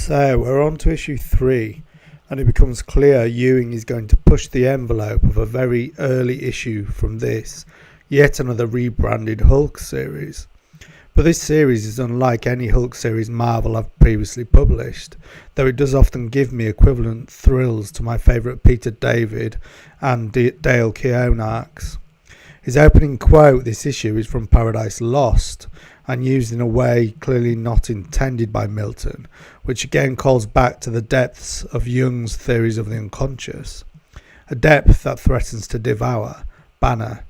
So we're on to issue 3, and it becomes clear Ewing is going to push the envelope of a very early issue from this, yet another rebranded Hulk series. But this series is unlike any Hulk series Marvel have previously published, though it does often give me equivalent thrills to my favourite Peter David and Dale Keown arcs. His opening quote this issue is from Paradise Lost, and used in a way clearly not intended by Milton, which again calls back to the depths of Jung's theories of the unconscious, a depth that threatens to devour Banner.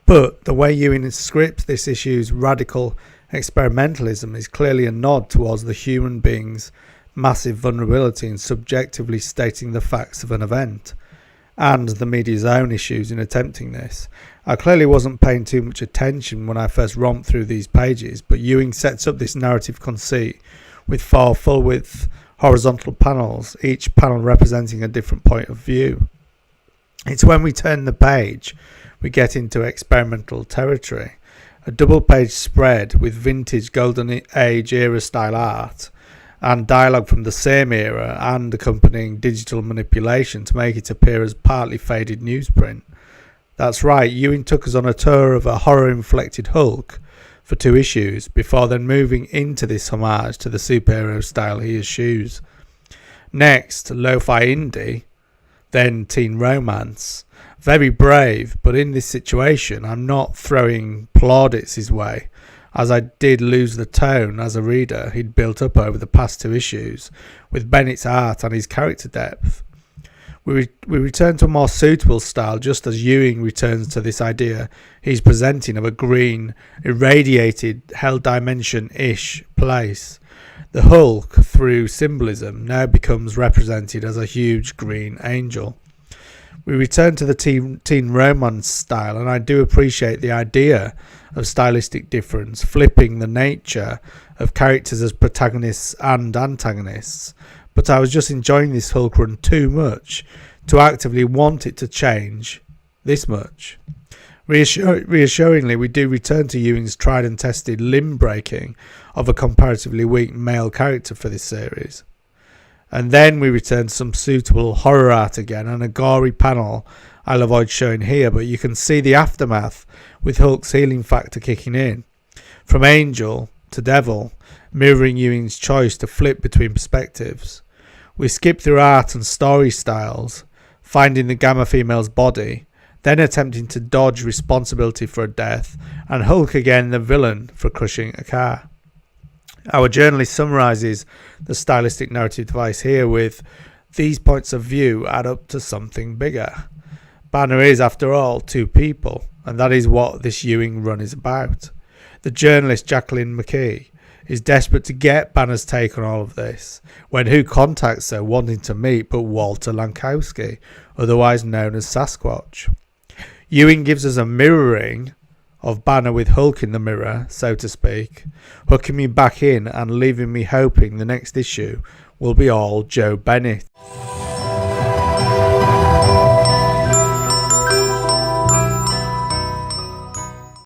But the way Ewing scripts this issue's radical experimentalism is clearly a nod towards the human being's massive vulnerability in subjectively stating the facts of an event, and the media's own issues in attempting this. I clearly wasn't paying too much attention when I first romped through these pages, but Ewing sets up this narrative conceit with 4 full-width horizontal panels, each panel representing a different point of view. It's when we turn the page we get into experimental territory, a double-page spread with vintage Golden Age era style art and dialogue from the same era and accompanying digital manipulation to make it appear as partly faded newsprint. That's right, Ewing took us on a tour of a horror-inflected Hulk for 2 issues, before then moving into this homage to the superhero style he eschews. Next, lo-fi indie, then teen romance. Very brave, but in this situation I'm not throwing plaudits his way, as I did lose the tone as a reader he'd built up over the past 2 issues with Bennett's art and his character depth. We return to a more suitable style just as Ewing returns to this idea he's presenting of a green, irradiated, hell dimension-ish place. The Hulk, through symbolism, now becomes represented as a huge green angel. We return to the teen romance style, and I do appreciate the idea of stylistic difference, flipping the nature of characters as protagonists and antagonists. But I was just enjoying this Hulk run too much to actively want it to change this much. Reassuringly, we do return to Ewing's tried and tested limb breaking of a comparatively weak male character for this series. And then we return to some suitable horror art again and a gory panel I'll avoid showing here, but you can see the aftermath with Hulk's healing factor kicking in. From angel to devil, mirroring Ewing's choice to flip between perspectives. We skip through art and story styles, finding the Gamma female's body, then attempting to dodge responsibility for a death, and Hulk again the villain for crushing a car. Our journalist summarises the stylistic narrative device here with, these points of view add up to something bigger. Banner is, after all, 2 people, and that is what this Ewing run is about. The journalist Jacqueline McKee is desperate to get Banner's take on all of this, when who contacts her wanting to meet but Walter Lankowski, otherwise known as Sasquatch. Ewing gives us a mirroring of Banner with Hulk in the mirror, so to speak, hooking me back in and leaving me hoping the next issue will be all Joe Bennett.